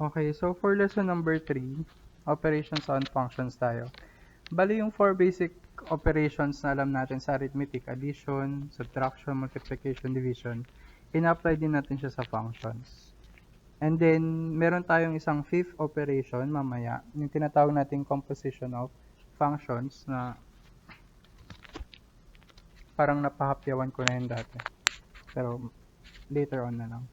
Okay, so for lesson number 3, operations on functions tayo. Bali yung 4 basic operations na alam natin sa arithmetic, addition, subtraction, multiplication, division, ina-apply din natin siya sa functions. And then, meron tayong isang fifth operation mamaya, yung tinatawag nating composition of functions na parang napahapyawan ko na yun dati. Pero, later on na lang.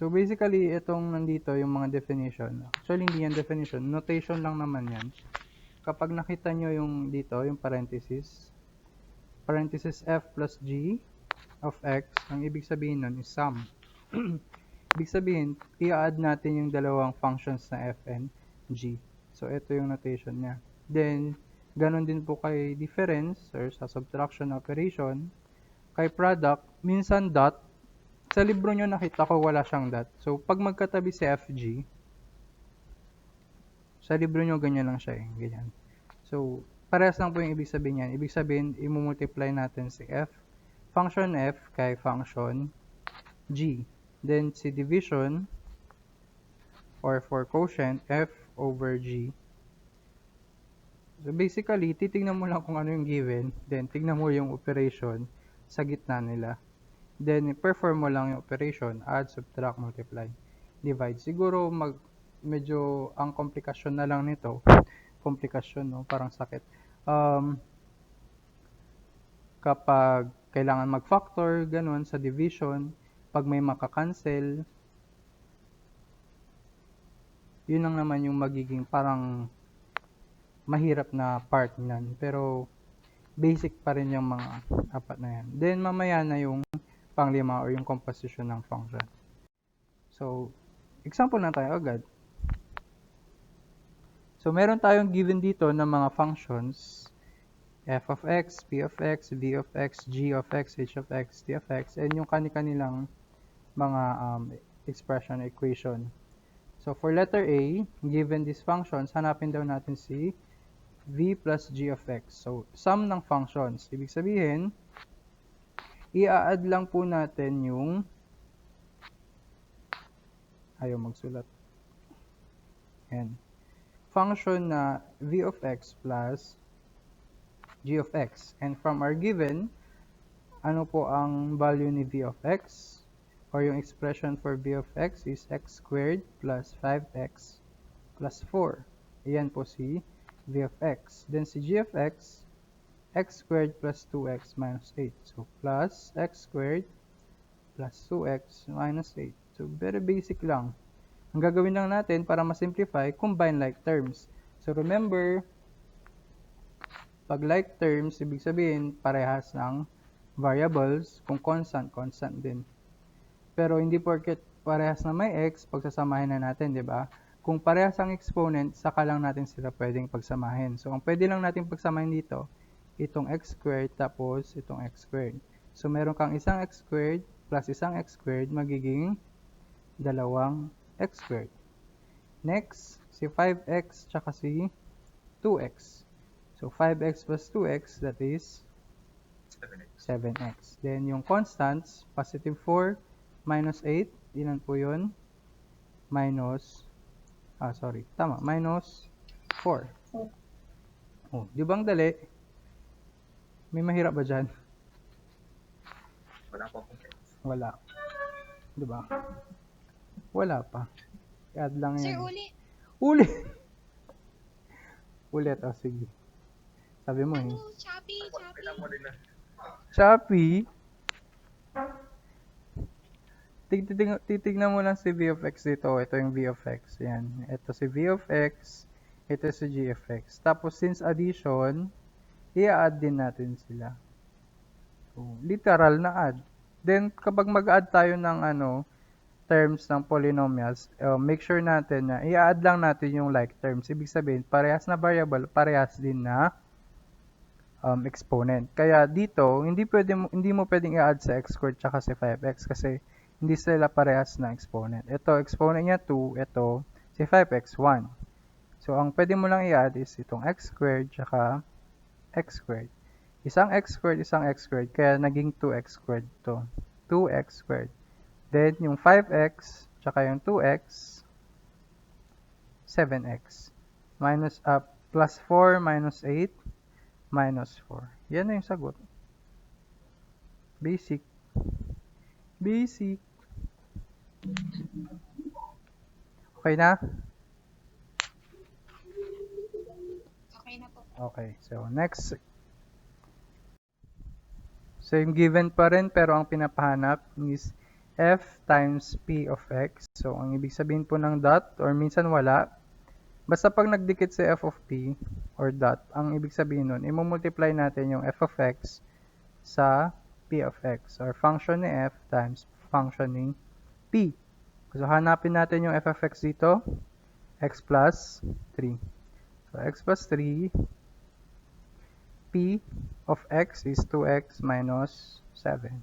So basically, itong nandito yung mga definition. Actually, hindi yan definition. Notation lang naman yan. Kapag nakita nyo yung dito, yung parenthesis f plus g of x, ang ibig sabihin nun is sum. Ibig sabihin, i-add natin yung dalawang functions na f and g. So, ito yung notation niya. Then, ganun din po kay difference or sa subtraction operation. Kay product, minsan dot. Sa libro nyo nakita ko wala siyang dot. So, pag magkatabi si FG, sa libro nyo ganyan lang siya eh. Ganyan. So, parehas lang po yung ibig sabihin niyan. Ibig sabihin, i-multiply natin si F, function F kay function G. Then, si division, or for quotient, F over G. So, basically, titignan mo lang kung ano yung given, then tignan mo yung operation sa gitna nila. Then, perform mo lang yung operation, add, subtract, multiply, divide. Siguro, medyo ang komplikasyon na lang nito, komplikasyon, no? Parang sakit. Kapag kailangan mag-factor, ganun, sa division, pag may makakancel, yun lang naman yung magiging parang mahirap na part niyan. Pero, basic pa rin yung mga apat na yan. Then, mamaya na yung panglima or yung composition ng function. So, example na tayo agad. So, meron tayong given dito ng mga functions, f of x, p of x, v of x, g of x, h of x, t of x, and yung kani-kanilang mga expression equation. So, for letter A, given these functions, hanapin daw natin si v plus g of x. So, sum ng functions. Ibig sabihin, i-add lang po natin yung ayaw magsulat. Yan. Function na v of x plus g of x. And from our given, ano po ang value ni v of x? Or yung expression for v of x is x squared plus 5x plus 4. Ayan po si v of x. Then si g of x, x squared plus 2x minus 8. So, plus x squared plus 2x minus 8. So, very basic lang. Ang gagawin lang natin para ma-simplify, combine like terms. So, remember, pag like terms, ibig sabihin, parehas ng variables. Kung constant, constant din. Pero hindi porket parehas na may x, pagsasamahin na natin, di ba? Kung parehas ang exponent, saka lang natin sila pwedeng pagsamahin. So, ang pwede lang natin pagsamahin dito, itong x squared tapos itong x squared. So, meron kang isang x squared plus isang x squared, magiging dalawang x squared. Next, si 5x tsaka si 2x. So, 5x plus 2x, that is 7x. Then, yung constants, positive 4 minus 8, ilan po yun? Minus, minus 4. Oh, di bang dali? May mahirap ba dyan? Wala pa po. Wala. Di ba? Wala pa. I-add lang yan. Sir, uli. Ulit! Ulit, oh, sige. Sabi mo Ano? eh. Shopee. Shopee? Titignan mo lang si v of x dito. Ito yung v of x. Yan. Ito si v of x. Ito si g of x. Tapos, since addition, i-add din natin sila. So, literal na add. Then, kapag mag-add tayo ng terms ng polynomials, make sure natin na i-add lang natin yung like terms. Ibig sabihin, parehas na variable, parehas din na exponent. Kaya dito, hindi mo pwedeng i-add sa x squared tsaka si 5x kasi hindi sila parehas na exponent. Ito, exponent niya 2, ito, si 5x, 1. So, ang pwede mo lang i-add is itong x squared tsaka x squared. Isang x squared, kaya naging 2x squared to. 2x squared. Then, yung 5x, tsaka yung 2x, 7x. Plus 4 minus 8, minus 4. Yan na yung sagot. Basic. Basic. Okay na? Okay na po. Okay. So, next. So, yung given pa rin, pero ang pinapahanap is f times p of x. So, ang ibig sabihin po ng dot, or minsan wala, basta pag nagdikit si f of p, or dot, ang ibig sabihin nun, i-multiply natin yung f of x sa p of x, or function ni f times function ni p. So, hanapin natin yung f of x dito, x plus 3. So, x plus 3, p of x is 2x minus 7.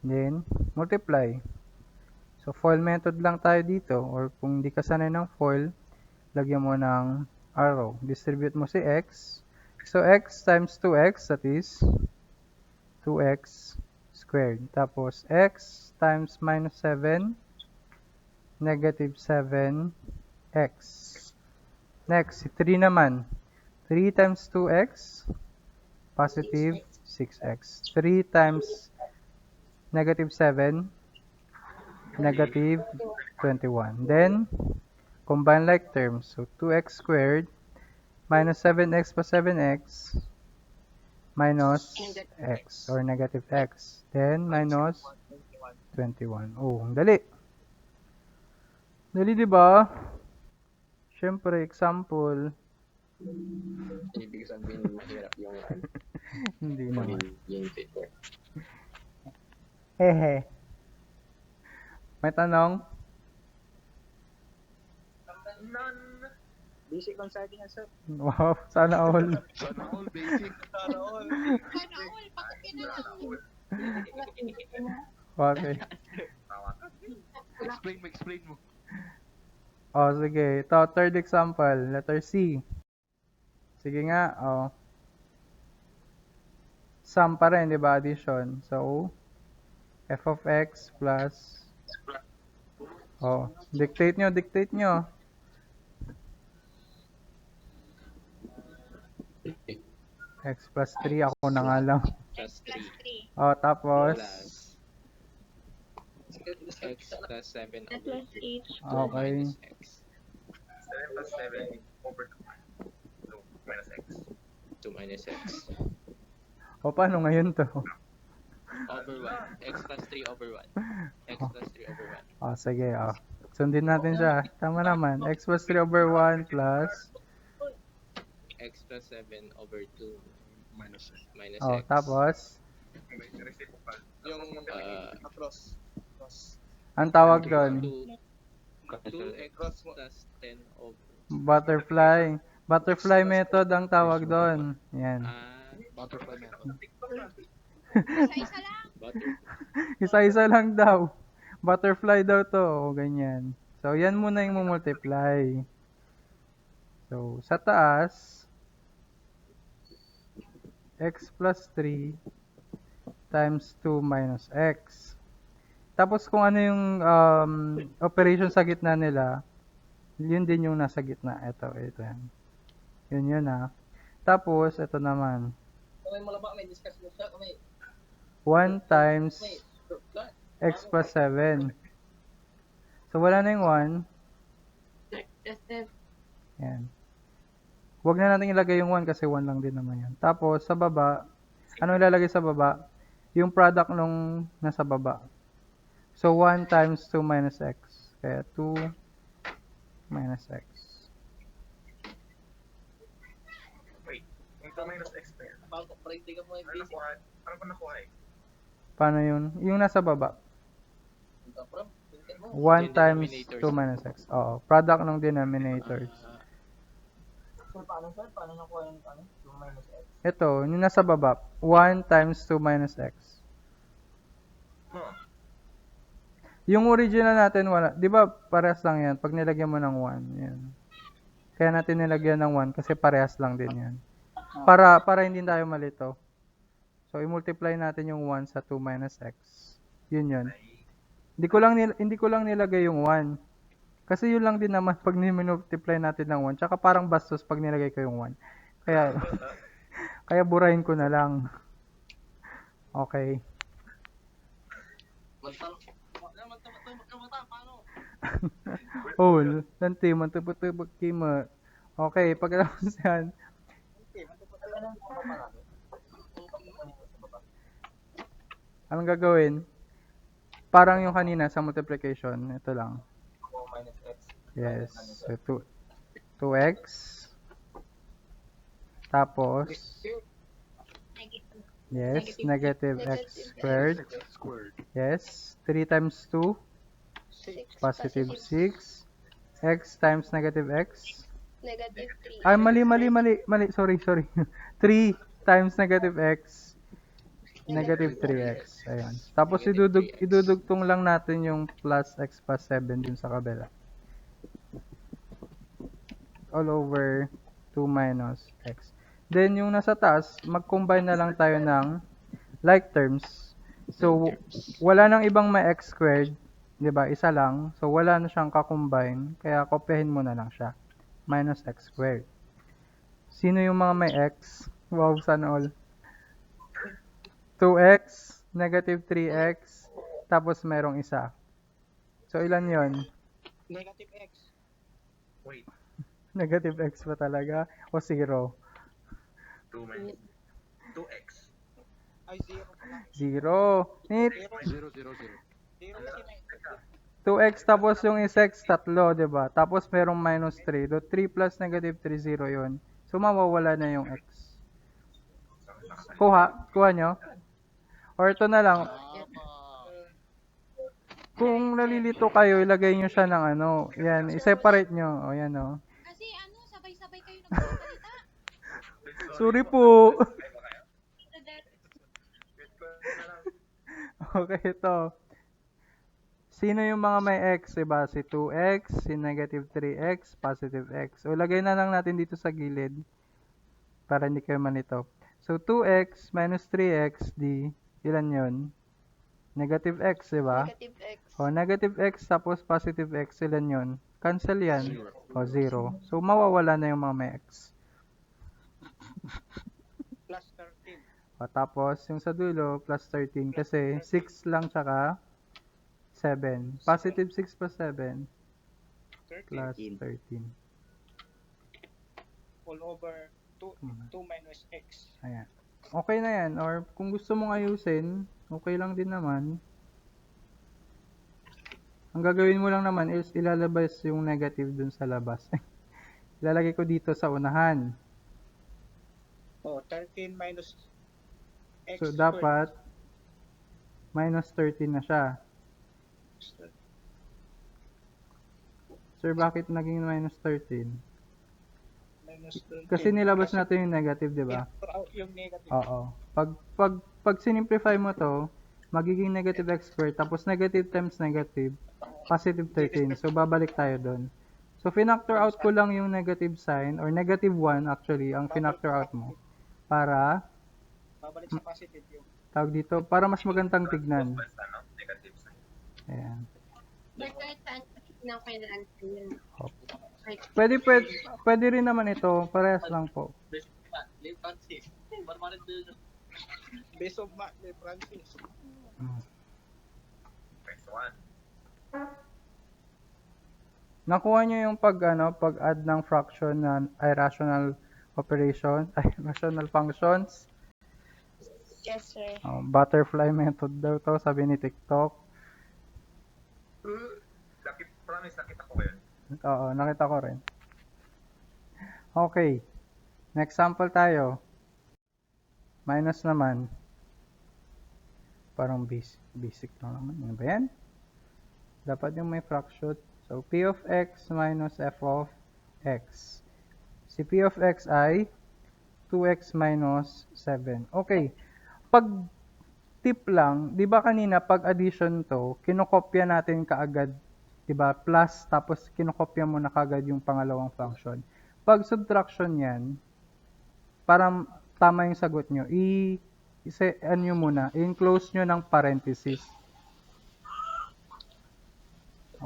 Then, multiply. So, FOIL method lang tayo dito, or kung hindi ka sanay ng FOIL, lagyan mo ng arrow. Distribute mo si x. So, x times 2x, that is 2x squared. Tapos, x times minus 7, negative 7x. Next, si 3 naman. 3 times 2x, positive 6x. 3 times negative 7, negative 21. Then, combine like terms. So, 2x squared minus 7x plus 7x minus x, or negative x. Then, minus 21. Oh, ang dali. Dali, di ba? Siyempre, example. Ibig sabihin, mahirap yung Hindi naman. yung paper. Hehe. May tanong? None. Basic lang sa akin yan, sir. Wow, sana all. Sana all basic. Sana all. Sana all, pakikin na lang. Okay. Explain mo. Oh, sige. Ito, third example. Letter C. Sige nga, oh. Sum pa rin, di ba? Addition. So, f of x plus... Oh, dictate nyo. X plus 3, ako na nga lang. Plus Plus 3 3. Oh, tapos... plus x plus 7 Plus over 8. 2 Okay. minus x. 7 plus 7 over 2. 2 minus x. 2 minus x. O, paano ngayon to? Over 1. X plus 3 over 1. X plus 3 over 1. Oh, sige, oh. Sundin natin siya. Tama naman. X plus 3 over 1 plus... X plus 7 over 2 Minus x. minus Oh, x. tapos... Reciprocal. Yung Cross. Ang tawag doon? 2x plus 10 over... Butterfly. Butterfly method ang tawag doon. Yan. Butterfly method. Isa-isa lang. Isa-isa lang daw. Butterfly daw to. O, ganyan. So, yan muna yung multiply. So, sa taas, x plus 3 times 2 minus x. Tapos, kung ano yung operation sa gitna nila, yun din yung nasa gitna. Ito yan. Yun ha. Tapos, ito naman. 1 times x plus 7. So, wala na yung 1. Yan. Huwag na natin ilagay yung 1 kasi 1 lang din naman yan. Tapos, sa baba, ano ilalagay sa baba? Yung product nung nasa baba. So, 1 times 2 minus x. Kaya, 2 minus x. Wait. Yung 2 minus x pa yan. Ano ba nakuha eh? Paano yun? Yung nasa baba. 1 Yung times denominators. 2 minus x. Oo. Product ng denominators. Paano nakuha yung 2 minus x? Ito, yung nasa baba. 1 times 2 minus x. No. Yung original natin, wala. Di ba, parehas lang yan. Pag nilagyan mo ng 1, yan. Kaya natin nilagyan ng 1 kasi parehas lang din yan. Para hindi tayo malito. So, i-multiply natin yung 1 sa 2 minus x. Yun. Hindi ko lang nilagay yung 1. Kasi yun lang din naman pag multiply natin ng 1. Tsaka parang bastos pag nilagay ko yung 1. Kaya, kaya burahin ko na lang. Okay. Oh, nanti, mantubot-tubot kima. Okay, pagkatapos yan, Ganun po ba palagi? anong gagawin? Parang yung kanina sa multiplication, ito lang. O minus x. Yes, so 2x. Tapos, Negative. yes, negative x squared. Yes, 3 times 2, positive 6. X times negative x. Negative 3. Ay, mali. Sorry. 3 times negative x. Negative 3x. Ayan. Tapos idudugtong lang natin yung plus x plus 7 dun sa kabila. All over 2 minus x. Then, yung nasa taas, mag-combine na lang tayo ng like terms. So, wala nang ibang may x squared. 'Di ba? Isa lang. So, wala na siyang kakombine. Kaya, kopyahin mo na lang siya. Minus x squared. Sino yung mga may x? Wow, sana all. 2x, negative 3x, tapos merong isa. So, ilan yon? Negative x. Wait. Negative x ba talaga? O 0? 2 minus 2x. Ay, 0 pala. 0. Neat. 0, 0, 0. 0 kasi may 2x tapos yung is x, tatlo, 'di ba? Tapos merong minus 3. Do 3 plus negative 3, 0 yun. So, mawawala na yung x. Kuha nyo? Or ito na lang, kung nalilito kayo, ilagay nyo siya ng ano, yan, i-separate nyo. O, yan o. Kasi sabay-sabay kayo nagsasalita. Sorry po. Wait ko na lang. Okay, ito. Sino yung mga may x, diba? Si 2x, si negative 3x, positive x. O, lagay na lang natin dito sa gilid para hindi kayo manito. So, 2x minus 3x, di, ilan yun? Negative x, diba? Negative x. O, negative x tapos positive x, ilan yun? Cancel yan. O, 0. So, mawawala na yung mga may x. Plus 13. O, tapos, yung sa dulo, plus 13. Kasi, 6 lang tsaka 7. Positive 6 plus 7 plus 13. All over 2 Hmm. minus x. Ayan. Okay na yan. Or, kung gusto mong ayusin, okay lang din naman. Ang gagawin mo lang naman is ilalabas yung negative dun sa labas. Ilalagay ko dito sa unahan. Oh, 13 minus x So, squared. dapat minus 13 na siya. Sir, bakit naging minus 13? Minus 13. Kasi nilabas natin yung negative, di ba? Yung negative. Oo. Pag sinimplify mo to, magiging negative x squared, tapos negative times negative, positive 13. So, babalik tayo doon. So, finactor out ko lang yung negative sign, or negative 1 actually, ang finactor out mo. Para, Babalik sa positive yung tawag dito, para mas magandang tignan. negative sign. Ayan. But kahit saan ng kailangan yun. Pwede rin naman ito, parehas lang po. Base of math ni Francis. Next one. Nakuha nyo yung pag-add ng fraction na irrational operation, irrational functions. Yes, sir. Butterfly method daw to, sabi ni TikTok. Promise, nakita ko yun. Oo, nakita ko rin. Okay. Next sample tayo. Minus naman. Parang basic lang naman. Ano ba yan? Dapat yung may fraction. So, p of x minus f of x. Si p of x ay 2x minus 7. Okay. Pag tip lang, di ba kanina pag addition to, kinokopya natin kaagad, di ba? Plus, tapos kinokopya mo na kaagad yung pangalawang function. Pag subtraction yan, para tama yung sagot nyo, i-enclose nyo ng parenthesis.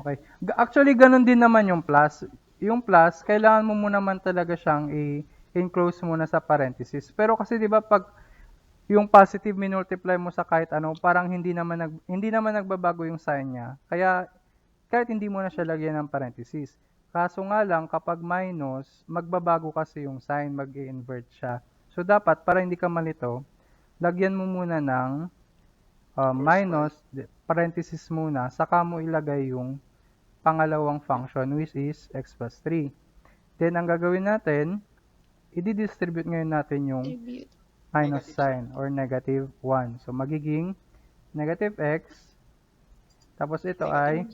Okay. Actually, ganun din naman yung plus. Yung plus, kailangan mo muna man talaga siyang i-enclose muna sa parenthesis. Pero kasi 'di ba pag yung positive minultiply mo sa kahit ano, parang hindi naman nagbabago yung sign niya. Kaya kahit hindi mo na siya lagyan ng parenthesis. Kaso nga lang kapag minus, magbabago kasi yung sign, mag-i-invert siya. So dapat para hindi ka malito, lagyan mo muna ng minus, parenthesis muna, saka mo ilagay yung pangalawang function which is x plus 3. Then, ang gagawin natin, i-distribute ngayon natin yung Tribute. minus sign or negative 1. So, magiging negative x, tapos ito ay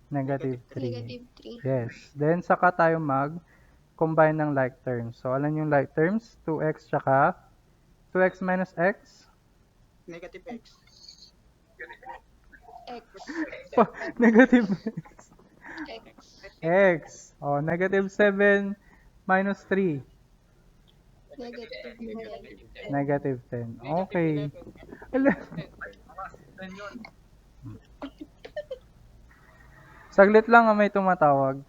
negative 3. Negative 3. Yes. Then, saka tayo mag-combine ng like terms. So, alam yung like terms? 2x tsaka 2x minus x? Negative X. X. Negative X. x. Oh, negative 7 minus 3. Negative 10. Negative 10. Okay. Ala, Then yun. saglit lang may tumatawag.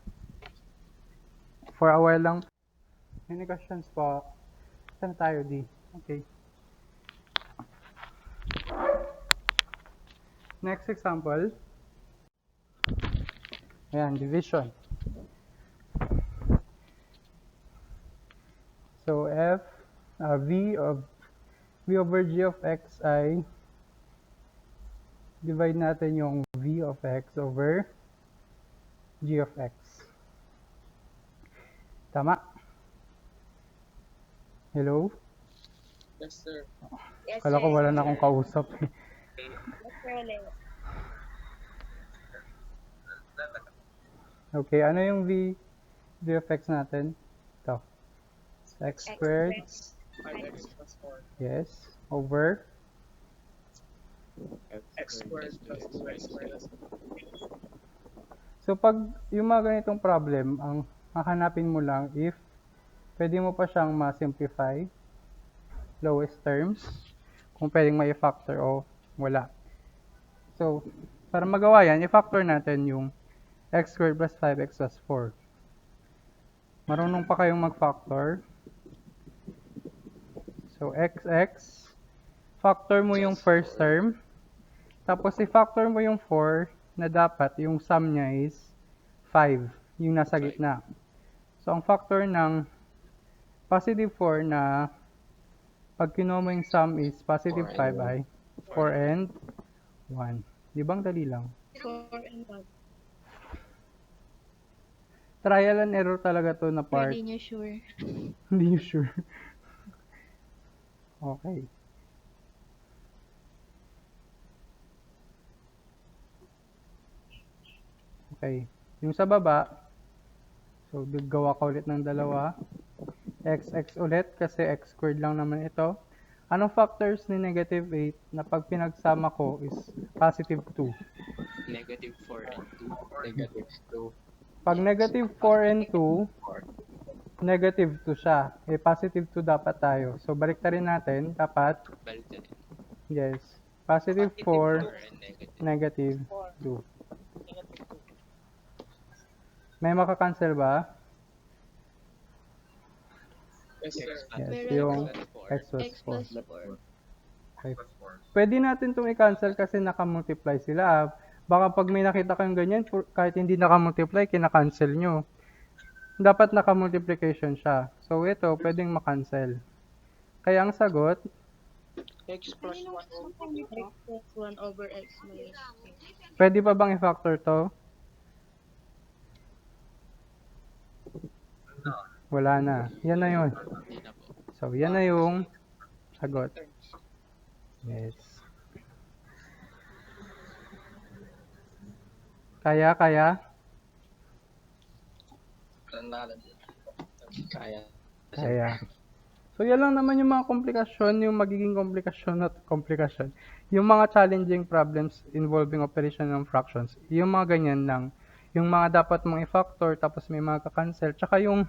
For a while lang. Any questions po? Saan tayo, D? Okay. Next example. Ayan, division. So, V over G of X ay divide natin yung V of X over G of X. Tama? Hello? Yes, sir. Yes, Kala ko sir. wala na akong kausap. Yes, sir, ulit. Okay, ano yung V of X natin? Ito. X squared. 5X plus 4. Yes. Over. X squared plus 2X squared. So, pag yung mga ganitong problem, ang hahanapin mo lang if pwede mo pa siyang ma-simplify, lowest terms, kung pwedeng may factor o wala. So, para magawa yan, i-factor natin yung x squared plus 5x plus 4. Marunong pa kayong mag-factor. So, xx, factor mo yung first term, tapos i-factor mo yung 4 na dapat yung sum niya is 5, yung nasa gitna. So, ang factor ng positive 4 na pag kinuha mo yung sum is positive 5 ay 4 and 1. Di ba ang dali lang? 4 and 1. Trial and error talaga to na part. Hindi nyo sure. Hindi nyo sure. Okay. Okay. Yung sa baba, so gagawa ka ulit ng dalawa. Xx ulit kasi x squared lang naman ito. Anong factors ni negative 8 na pag pinagsama ko is positive 2? Negative 4 and 2. Negative 2. Pag negative 4 and 2, negative 2 siya. Eh, positive 2 dapat tayo. So, balik rin natin. Dapat, Balik na rin. yes. Positive 4, 4 and negative. negative 2. May makakancel ba? Yes, sir. Yes, Meron. yung X x plus X 4. plus 4. Okay. Pwede natin itong i-cancel kasi nakamultiply sila. Baka pag may nakita kayong ganyan, kahit hindi nakamultiply, kinakancel nyo. Dapat nakamultiplication siya. So, ito, pwedeng makancel. Kaya ang sagot, X plus 1 over X plus 1 over X minus pwede pa bang i-factor to? Wala na. Yan na yun. Hindi na po. So, yan na yung sagot. Yes. Kaya? Kaya. Kaya. So, yan lang naman yung mga komplikasyon, yung magiging komplikasyon. Yung mga challenging problems involving operation ng fractions. Yung mga ganyan lang. Yung mga dapat mong i-factor, tapos may mga ka-cancel. Tsaka yung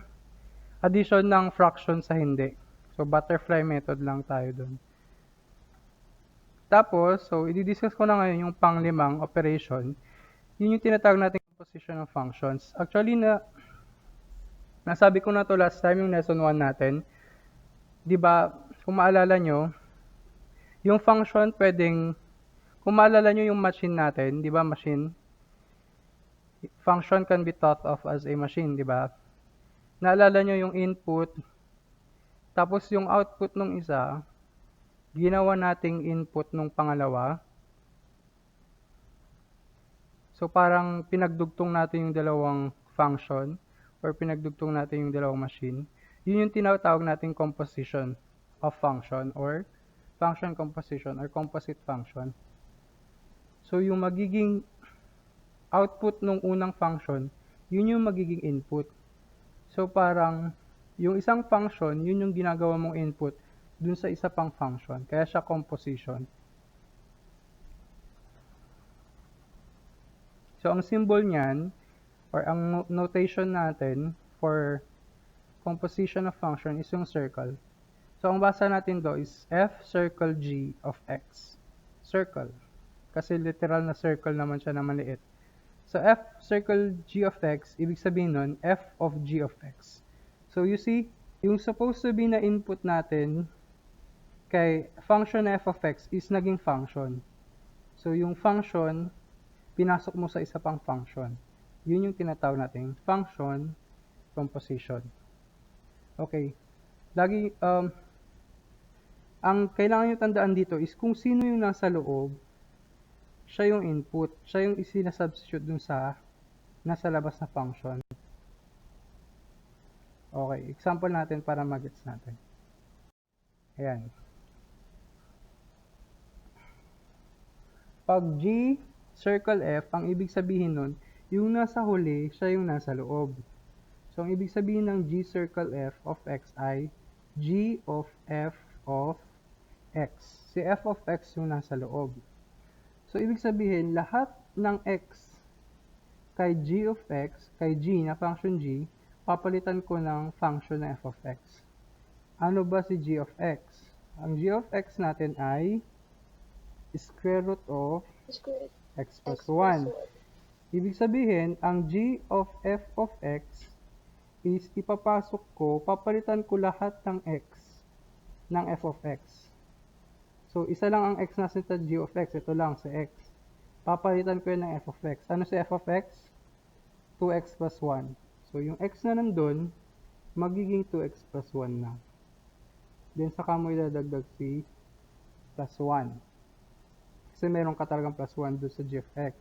addition ng fraction sa hindi. So, butterfly method lang tayo dun. Tapos, so, i-discuss ko na ngayon yung panglimang operation. Yun yung tinatawag natin composition of functions. Actually, nasabi ko na to last time yung lesson 1 natin. Di ba, kung maalala nyo, yung function pwedeng, kung maalala nyo yung machine natin, di ba machine? Function can be thought of as a machine, di ba? Naalala nyo yung input, tapos yung output nung isa, ginawa nating input nung pangalawa. So parang pinagdugtong natin yung dalawang function or pinagdugtong natin yung dalawang machine. Yun yung tinatawag nating composition of function or function composition or composite function. So yung magiging output ng unang function, yun yung magiging input. So parang yung isang function, yun yung ginagawa mong input dun sa isa pang function. Kaya siya composition. So ang symbol niyan or ang notation natin for composition of function is yung circle. So ang basa natin do is f circle g of x. Circle. Kasi literal na circle naman siya na maliit. So f circle g of x, ibig sabihin nun, f of g of x. So you see, yung supposed to be na input natin kay function f of x is naging function. So yung function, pinasok mo sa isa pang function. Yun yung tinatawag natin function composition. Okay. Lagi, ang kailangan nyo tandaan dito is kung sino yung nasa loob, siya yung input. Siya yung isinasubstitute dun sa nasa labas na function. Okay. Example natin para mag-gets natin. Ayan. Pag G circle F, ang ibig sabihin nun, yung nasa huli, siya yung nasa loob. So, ang ibig sabihin ng G circle F of X ay G of F of X. Si F of X yung nasa loob. So, ibig sabihin, lahat ng X kay G of X, kay G na function G, papalitan ko ng function na F of X. Ano ba si G of X? Ang G of X natin ay square root of x plus 1. Ibig sabihin, ang G of F of X is ipapasok ko, papalitan ko lahat ng X ng F of X. So, isa lang ang X na sa G of X. Ito lang sa X. Papalitan ko yun ng F of X. Ano si F of X? 2x plus 1. So, yung X na nandun, magiging 2x plus 1 na. Then, saka mo idadagdag si plus 1. Kasi meron ka talagang plus 1 doon sa g of x.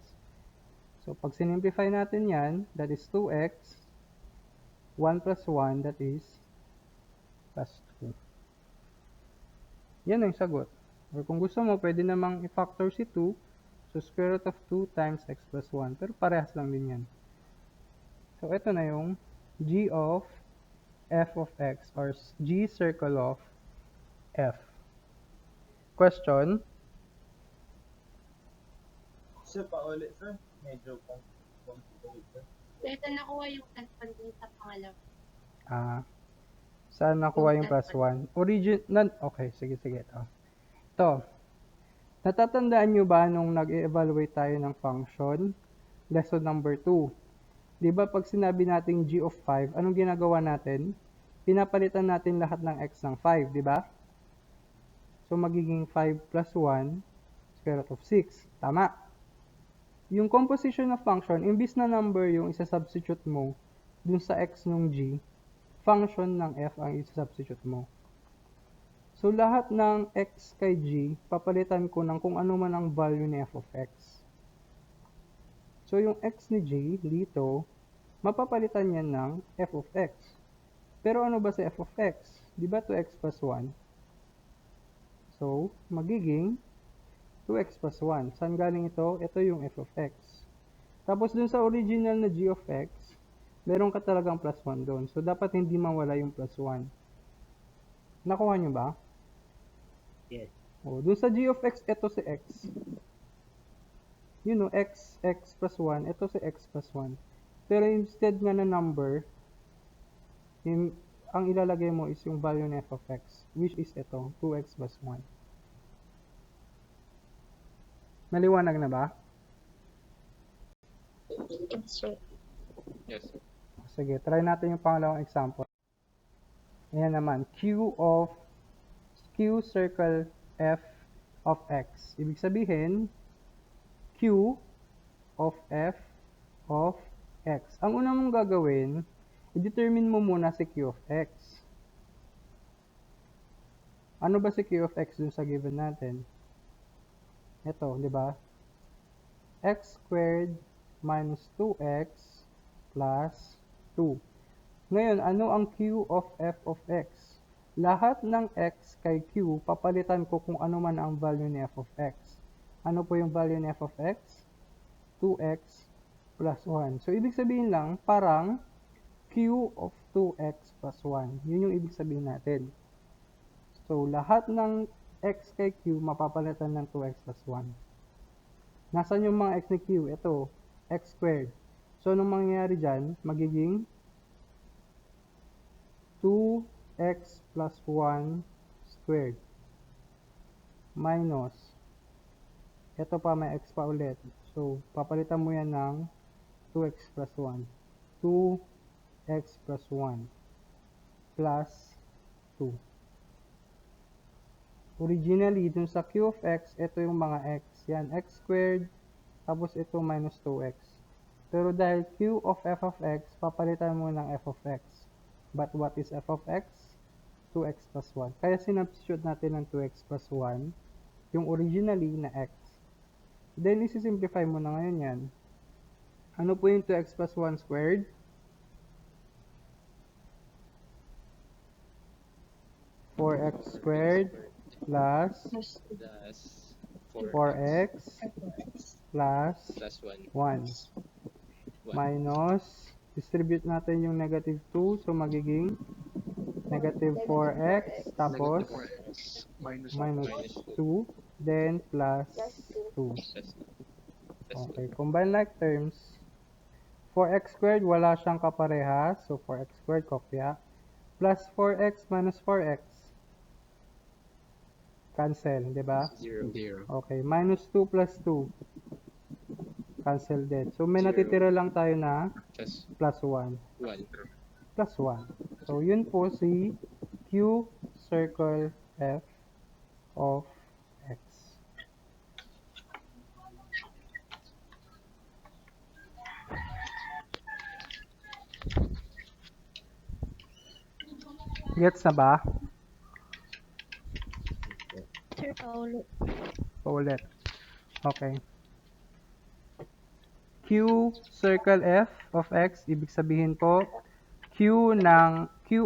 So, pag sinimplify natin yan, that is 2x, 1 plus 1, that is plus 2. Yan ang sagot. Or kung gusto mo, pwede namang i-factor si 2. So, square root of 2 times x plus 1. Pero parehas lang din yan. So, ito na yung g of f of x or g circle of f. Question? Sir, paulit sir. Medyo complicated. Ito nakuha yung plus 1 dun sa pangalawa. Saan nakuha yung plus 1? Okay, sige. Ito. Natatandaan nyo ba nung nag-evaluate tayo ng function? Lesson number 2. Di ba pag sinabi natin g of 5, anong ginagawa natin? Pinapalitan natin lahat ng x ng 5, di ba? So, magiging 5 plus 1, square root of 6. Tama. Yung composition of function, imbis na number yung isa-substitute mo dun sa x nung g, function ng f ang isa-substitute mo. So, lahat ng x kay g, papalitan ko ng kung ano man ang value ni f of x. So, yung x ni g dito, mapapalitan yan ng f of x. Pero ano ba si f of x? Di ba 2x plus 1? So, magiging 2x plus 1. Saan galing ito? Ito yung f of x. Tapos dun sa original na g of x, meron ka talagang plus 1 doon. So, dapat hindi mawala yung plus 1. Nakuha nyo ba? Yes. O, dun sa g of x, ito si x. You know, x plus 1, ito si x plus 1. Pero instead nga na number, ang ilalagay mo is yung value ng f of x, which is ito, 2x plus 1. Maliwanag na ba? Yes, sir. Yes. Sige, try natin yung pangalawang example. Ayan naman, Q circle f of x. Ibig sabihin, Q of f of x. Ang una mong gagawin, i-determine mo muna si Q of x. Ano ba si Q of x dun sa given natin? Ito, di ba? X squared minus 2x plus 2. Ngayon, ano ang Q of f of x? Lahat ng x kay Q, papalitan ko kung ano man ang value ni f of x. Ano po yung value ni f of x? 2x plus 1. So, ibig sabihin lang, parang Q of 2x plus 1. Yun yung ibig sabihin natin. So, lahat ng x kay Q, mapapalitan ng 2x plus 1. Nasaan yung mga x ni Q? Ito, x squared. So, anong mangyayari dyan? Magiging 2x plus 1 squared minus, ito pa, may x pa ulit. So, papalitan mo yan ng 2x plus 1. 2x plus 1 plus 2. Originally, dun sa Q of x, ito yung mga x. Yan, x squared, tapos ito minus 2x. Pero dahil Q of f of x, papalitan mo ng f of x. But what is f of x? 2x plus 1. Kaya sinubstitute natin ng 2x plus 1, yung originally na x. Then, isi-simplify mo na ngayon yan. Ano po yung 2x plus 1 squared? Four x squared plus Plus 4x 4x plus plus 1. 1 minus, distribute natin yung negative 2, so magiging negative 4x, tapos Minus minus 2, then plus 2. Okay, combine like terms. 4x squared, wala siyang kaparehas, so 4x squared, kopya. Plus 4x minus 4x. Cancel, di ba? 0. Okay, minus 2 plus 2. Cancel din. So, may natitira lang tayo na Plus plus 1. 1. Plus 1. So, yun po si Q circle F of X. Gets na ba? Sir, Paulo. Paulit. Okay. Q circle F of X, ibig sabihin po, Q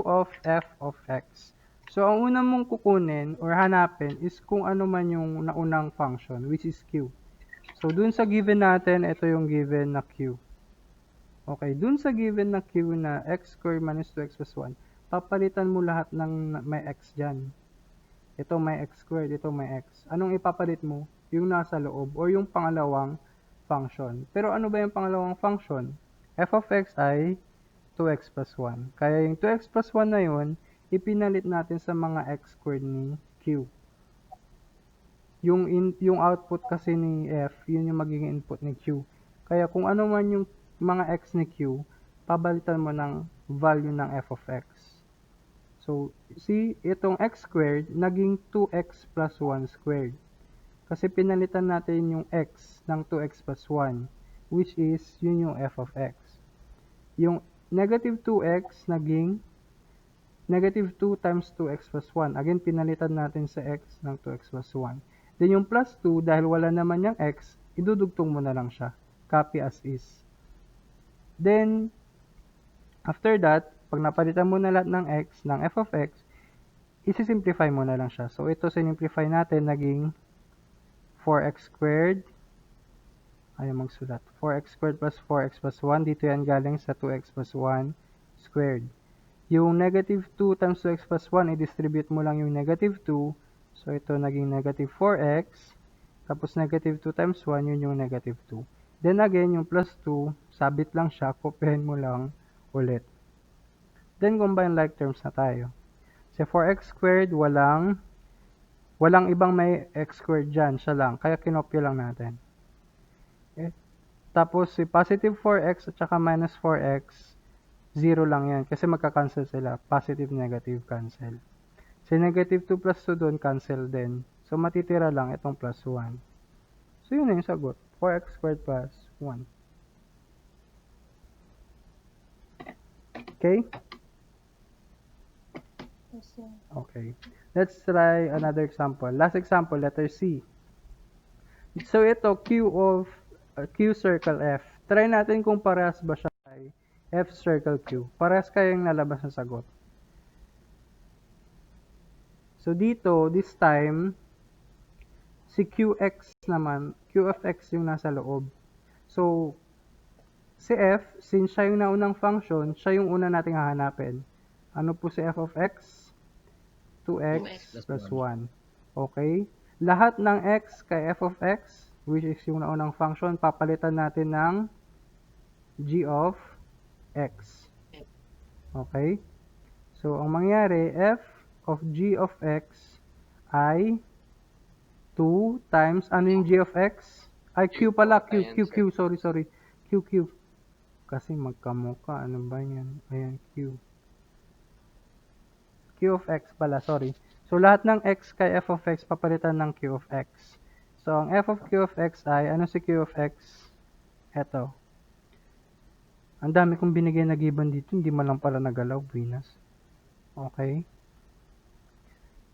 of F of X. So, ang una mong kukunin or hanapin is kung ano man yung naunang function, which is Q. So, dun sa given natin, ito yung given na Q. Okay, dun sa given na Q na x squared minus 2x plus 1, papalitan mo lahat ng may x dyan. Ito may x squared, ito may x. Anong ipapalit mo? Yung nasa loob or yung pangalawang function. Pero ano ba yung pangalawang function? F of x ay 2x plus 1. Kaya yung 2x plus 1 na yun, ipinalit natin sa mga x squared ni Q. Yung output kasi ni F, yun yung magiging input ni Q. Kaya kung ano man yung mga x ni Q, pabalitan mo ng value ng f of x. So, see, itong x squared, naging 2x plus 1 squared. Kasi pinalitan natin yung x ng 2x plus 1, which is, yun yung f of x. Yung negative 2x, naging negative 2 times 2x plus 1. Again, pinalitan natin sa x ng 2x plus 1. Then yung plus 2, dahil wala naman yung x, idudugtong mo na lang siya. Copy as is. Then, after that, pag napalitan mo na lahat ng x, ng f of x, isi-simplify mo na lang siya. So, ito sinimplify natin, naging 4x squared. Ayaw magsulat. 4x squared plus 4x plus 1. Dito yan galing sa 2x plus 1 squared. Yung negative 2 times 2x plus 1, i-distribute mo lang yung negative 2. So, ito naging negative 4x. Tapos, negative 2 times 1, yun yung negative 2. Then again, yung plus 2, sabit lang siya, kopyahin mo lang ulit. Then, combine like terms na tayo. Sa 4x squared, walang ibang may x squared dyan, siya lang. Kaya kinopya lang natin. Okay. Tapos si positive 4x at saka minus 4x, 0 lang yan. Kasi magka-cancel sila. Positive, negative, cancel. Si negative 2 plus 2 doon, cancel din. So, matitira lang itong plus 1. So, yun na yung sagot. 4x squared plus 1. Okay? Yes, sir. Okay. Let's try another example. Last example, letter C. So, ito, Q circle F. Try natin kung parehas ba siya kay F circle Q. Parehas kayong nalabas na sagot. So, dito, this time, si QX naman, Q of X yung nasa loob. So, si F, since siya yung naunang function, siya yung una nating hahanapin. Ano po si F of X? 2x plus 1. Okay? Lahat ng x kay F of X, which is yung naunang function, papalitan natin ng G of X. Okay? So, ang mangyari, F of G of X ay 2 times, ano yung G of X? Ay, Q pala, Q, sorry. Q. Kasi magkamuka, ano ba yan? Ayan, Q of X pala, sorry. So, lahat ng x kay F of X, papalitan ng Q of X. So, ang F of Q of X ay, ano si Q of X? Eto. Ang dami kong binigay na given dito, hindi man lang pala nagalaw, Venus. Okay?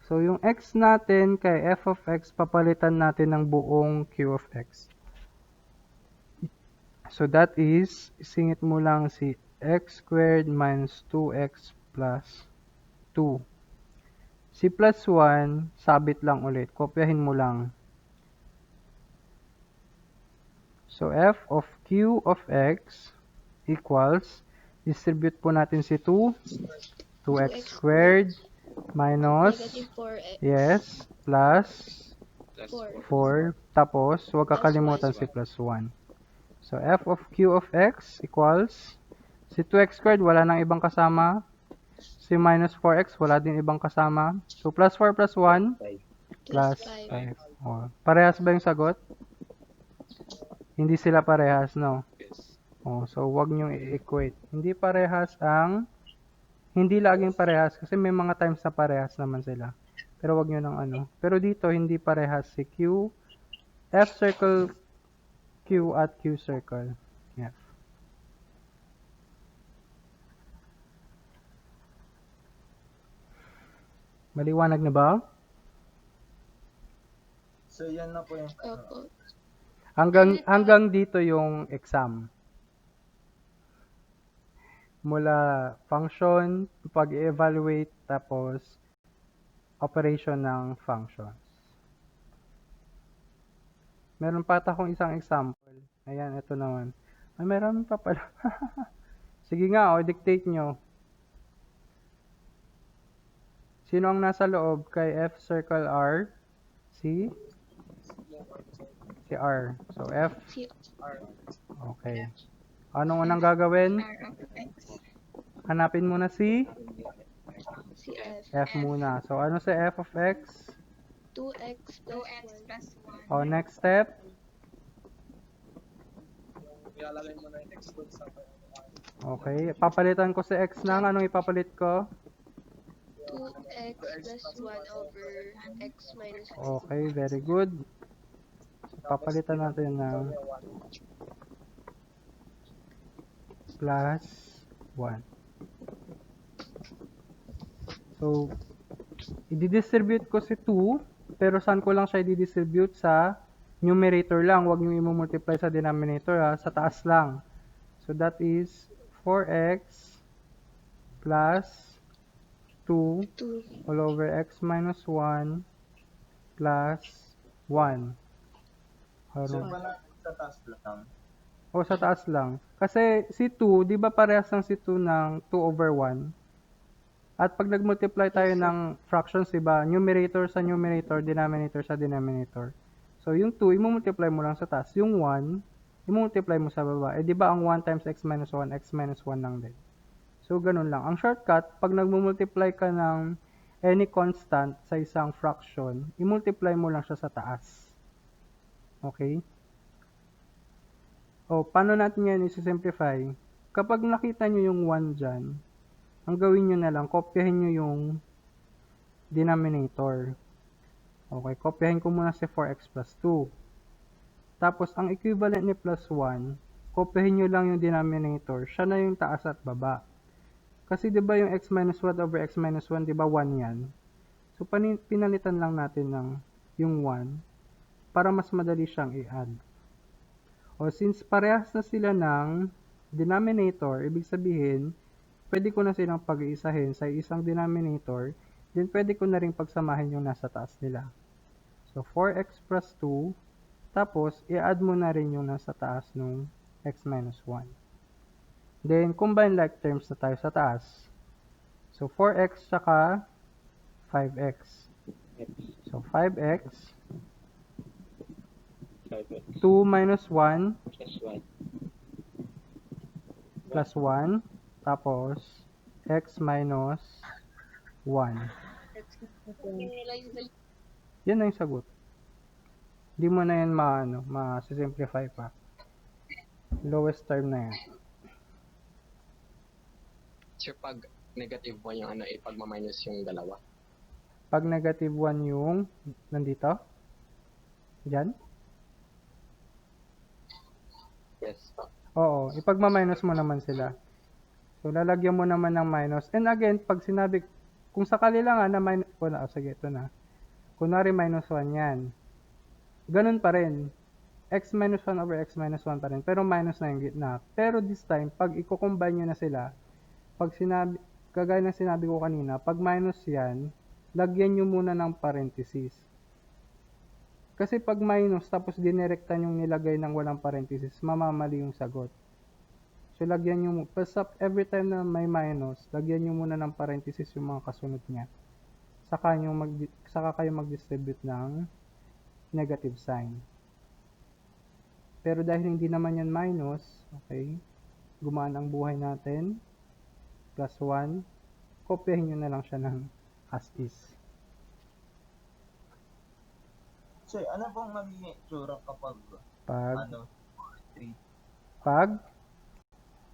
So, yung x natin kay F of X, papalitan natin ng buong Q of X. So, that is, isingit mo lang si x squared minus 2x plus 2. Si plus 1, sabit lang ulit. Kopyahin mo lang. So, F of Q of X equals, distribute po natin si 2, 2x squared minus, Negative 4x. yes, plus Plus 4. 4. Tapos, huwag kakalimutan si plus 1. So, F of Q of X equals, si 2x squared, wala nang ibang kasama. Si minus 4x, wala din ibang kasama. So, plus 4 plus 1, plus 5. Oh, parehas ba yung sagot? Hindi sila parehas, no? Yes. Oh, so, wag nyo i-equate. Hindi laging parehas kasi may mga times na parehas naman sila. Pero wag nyo ng ano. Pero dito, hindi parehas si Q, F circle Q at Q circle F. Maliwanag na ba? So, yan na po yung Opo. Hanggang dito yung exam. Mula function, pag-evaluate, tapos operation ng functions. Meron pa akong isang example. Ayan, ito naman. Ay, meron pa pala. Sige nga, dictate nyo. Sino ang nasa loob kay F circle R? Si R. So, F. Si Okay. Anong unang gagawin? R of X. Hanapin muna si Si F. F muna. So, ano si F of X? 2x plus 1. O, next step. Ilalagay mo na yung X doon sa Okay. Papalitan ko si X ng anong ipapalit ko? 2x plus 1 over x minus 1. Okay, very good. So, papalitan natin ng plus 1. So, i-distribute ko si 2, pero saan ko lang siya i-distribute? Sa numerator lang. Huwag nyo i-multiply sa denominator, ha? Sa taas lang. So, that is 4x plus 2 2. all over x minus 1 plus 1. So, Ano? wala sa taas lang. O, sa taas lang. Kasi si 2, di ba parehas ng si 2 ng 2 over 1? At pag nag-multiply tayo ng fractions, di ba, numerator sa numerator, denominator sa denominator. So, yung 2, i-multiply mo lang sa taas. Yung 1, i-multiply mo sa baba. Eh, di ba, ang 1 times x minus 1 lang din. So, ganun lang. Ang shortcut, pag nag-multiply ka ng any constant sa isang fraction, i-multiply mo lang siya sa taas. Okay? O, paano natin yan isi-simplify? Kapag nakita nyo yung 1 dyan, ang gawin nyo na lang, kopyahin nyo yung denominator. Okay, kopyahin ko muna si 4x plus 2. Tapos, ang equivalent ni plus 1, kopyahin nyo lang yung denominator. Siya na yung taas at baba. Kasi 'di ba yung x minus 1 over x minus 1, 'di ba 1 yan? So pinalitan lang natin ng yung 1 para mas madali siyang i-add. O since parehas na sila ng denominator, ibig sabihin, pwede ko na silang pag-iisahin sa isang denominator, then pwede ko na ring pagsamahin yung nasa taas nila. So 4x plus 2, tapos i-add mo na rin yung nasa taas ng x minus 1. Then, combine like terms na tayo sa taas. So, 4x saka 5x. So, 5x, 5x 2 minus 1 plus 1. plus 1, tapos x minus 1. Yan na yung sagot. Hindi mo na yan ma-simplify pa. Lowest term na yan. Sir, pag negative 1 yung pagmaminus yung dalawa. Pag negative 1 yung nandito, dyan, Yes. oo, ipagma-minus mo naman sila. So, lalagyan mo naman ng minus. And again, pag sinabi, kung sakali lang na minus, sige, ito na. Kunwari minus 1 yan. Ganun pa rin. X minus 1 over x minus 1 pa rin. Pero minus na yung gitna. Pero this time, pag i-combine nyo na sila, pag sinabi, kagaya ng sinabi ko kanina, pag minus yan, lagyan nyo muna ng parenthesis. Kasi pag minus, tapos dinirektan yung nilagay ng walang parenthesis, mamamali yung sagot. So, lagyan nyo, basta every time na may minus, lagyan nyo muna ng parenthesis yung mga kasunod niya. Saka kayo mag-distribute ng negative sign. Pero dahil hindi naman yan minus, okay, gumaan ang buhay natin, plus 1, kopyahin nyo na lang siya ng as is. Sir, ano pong magiging itsura kapag Pag, 3, pag,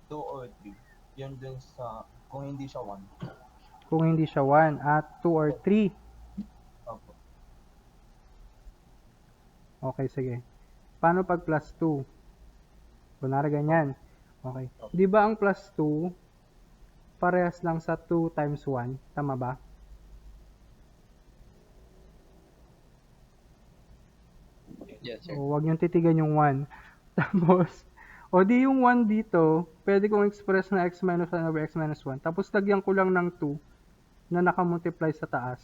2 or 3? Yun dun sa, kung hindi siya 1. kung hindi siya 1 at 2 or 3. Opo. Okay, sige. Paano pag plus 2? Kunwari ganyan. Okay. Di ba ang plus 2, parehas lang sa 2 times 1? Tama ba? Yes, sir. O, huwag niyong titigan yung 1. Tapos, o di yung 1 dito, pwede kong express na x minus 1 over x minus 1. Tapos, lagyan ko lang ng 2 na nakamultiply sa taas.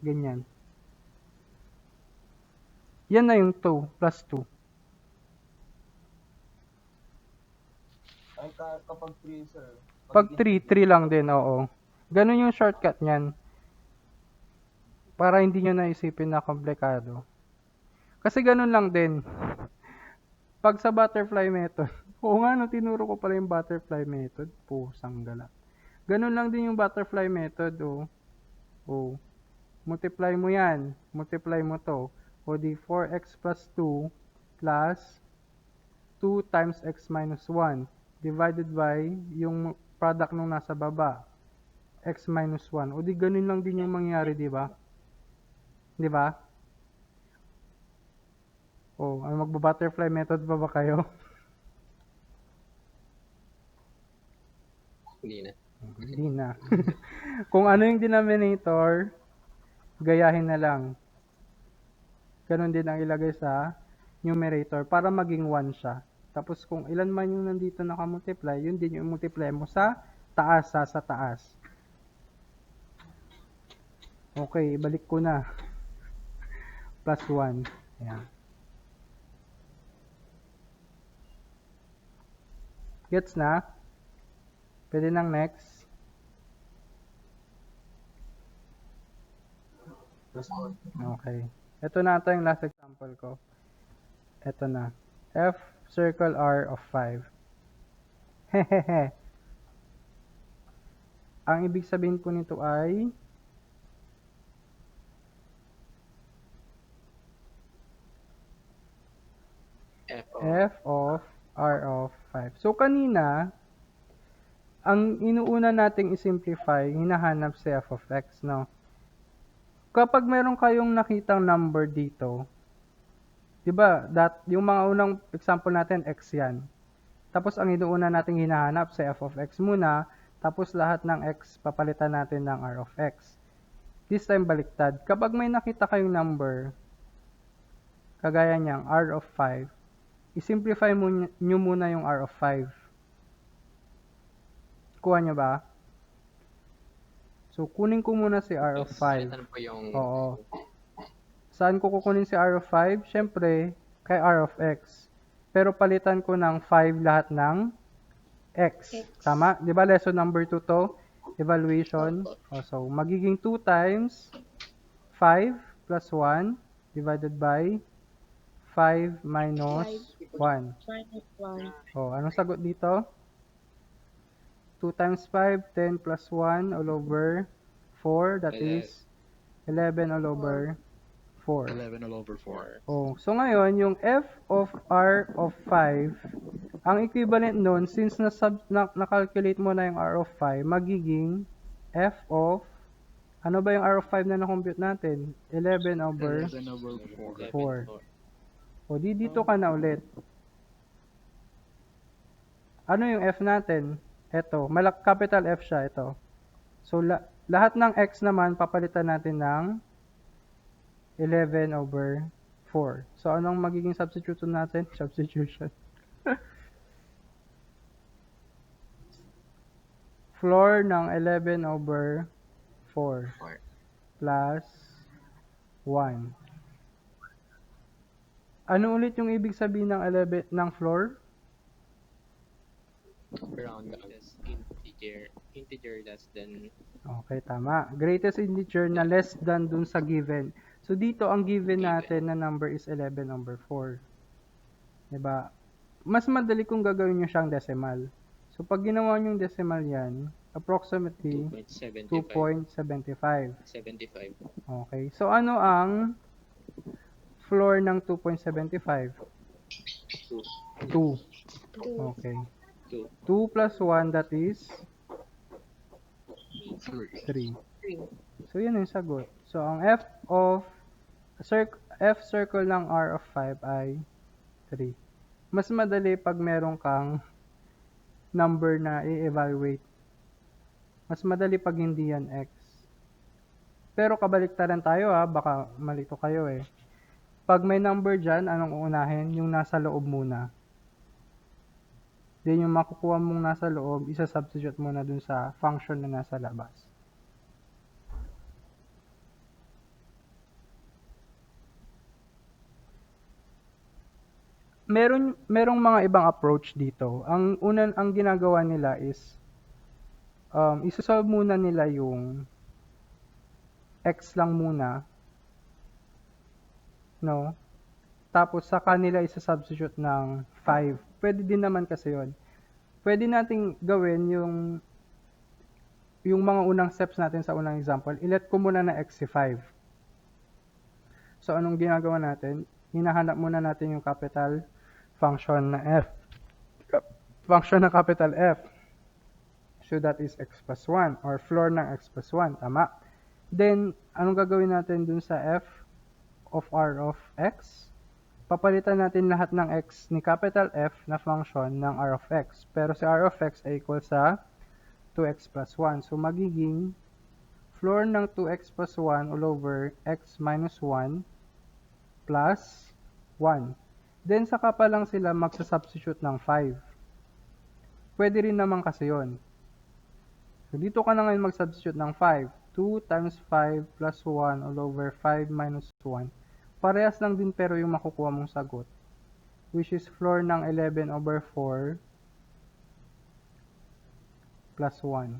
Ganyan. Yan na yung 2 plus 2. Ay, kapag 3, sir. Pag 3, 3 lang din, oo. Ganun yung shortcut niyan. Para hindi nyo naisipin na komplikado. Kasi ganun lang din. Pag sa butterfly method, oo nga, no, tinuro ko pala yung butterfly method. Pusang gala. Ganun lang din yung butterfly method, oh. Oh. Multiply mo yan. Multiply mo to. O di 4x plus 2 plus 2 times x minus 1 divided by yung product nung nasa baba, x minus 1. O di ganun lang din yung mangyayari, di ba? Di ba? O, ano, magba-butterfly method pa ba kayo? Hindi na. Hindi na. Kung ano yung denominator, gayahin na lang. Ganun din ang ilagay sa numerator para maging 1 siya. Tapos kung ilan man yung nandito nakamultiply, yun din yung multiply mo sa taas, sa taas. Okay, balik ko na. Plus 1. Ayan. Gets na? Pwede nang next. Okay. Ito na ito yung last example ko. Ito na. F circle R of 5. Hehehe. Ang ibig sabihin po nito ay F f of r of 5. So, kanina, ang inuuna nating isimplify, hinahanap si f of x, no? Kapag meron kayong nakitang number dito, di ba, yung mga unang example natin, x yan. Tapos, ang inuuna nating hinahanap si f of x muna, tapos lahat ng x, papalitan natin ng r of x. This time, baliktad. Kapag may nakita kayong number, kagaya niyang r of 5, isimplify nyo muna yung r of 5. Kuha nyo ba? So, kunin ko muna si r of 5. Ano po yung... Oo. Saan ko kukunin si r of 5? Siyempre, kay r of x. Pero palitan ko ng 5 lahat ng x. Tama? Di ba lesson number 2 to? Evaluation. So, magiging 2 times 5 plus 1 divided by 5 minus 1. Anong sagot dito? 2 times 5, 10 plus 1 all over 4. That is 11 all over 4. 11 all over 4. So ngayon, yung f of r of 5, ang equivalent nun, since na-calculate mo na yung r of 5, magiging f of, ano ba yung r of 5 na na-compute natin? 11 over 4. Dito ka na ulit. Ano yung f natin? Ito, capital F siya, ito. So, lahat ng x naman, papalitan natin ng 11 over 4. So, anong magiging substitution natin? Substitution. Floor ng 11 over 4 plus 1. Ano ulit yung ibig sabihin ng 11 ng floor? Round up. Integer less than... Okay, tama. Greatest integer na less than dun sa given. So, dito ang given natin na number is 11 over 4. Diba? Mas madali kung gagawin nyo siyang decimal. So, pag ginawa nyo yung decimal yan, approximately 2.75. 75. Okay. So, ano ang floor ng 2.75? 2. Okay. 2 plus 1, that is 3. So, yun yung sagot. So, ang f of f circle ng r of 5 ay 3. Mas madali pag meron kang number na i-evaluate. Mas madali pag hindi yan x. Pero kabaliktaran tayo baka malito kayo eh. Pag may number dyan, anong uunahin? Yung nasa loob muna. Then yung makukuha mong nasa loob, isa-substitute mo na dun sa function na nasa labas. Merong mga ibang approach dito. Ang ginagawa nila is isosolve muna nila yung x lang muna. No? Tapos saka nila isa-substitute ng 5. Pwede din naman kasi yun. Pwede nating gawin yung mga unang steps natin sa unang example. Ilet ko muna na x si 5. So, anong ginagawa natin? Hinahanap muna natin yung capital function na f. Function na capital F. So, that is x plus 1 or floor ng x plus 1. Tama? Then, anong gagawin natin dun sa f of r of x? Papalitan natin lahat ng x ni capital F na function ng r of x. Pero si r of x ay equal sa 2x plus 1. So, magiging floor ng 2x plus 1 all over x minus 1 plus 1. Then, saka pa lang sila magsa-substitute ng 5. Pwede rin naman kasi yun. So, dito ka na ngayon mag-substitute ng 5. 2 times 5 plus 1 all over 5 minus 1. Parehas lang din pero yung makukuha mong sagot, which is floor ng 11 over 4 plus 1.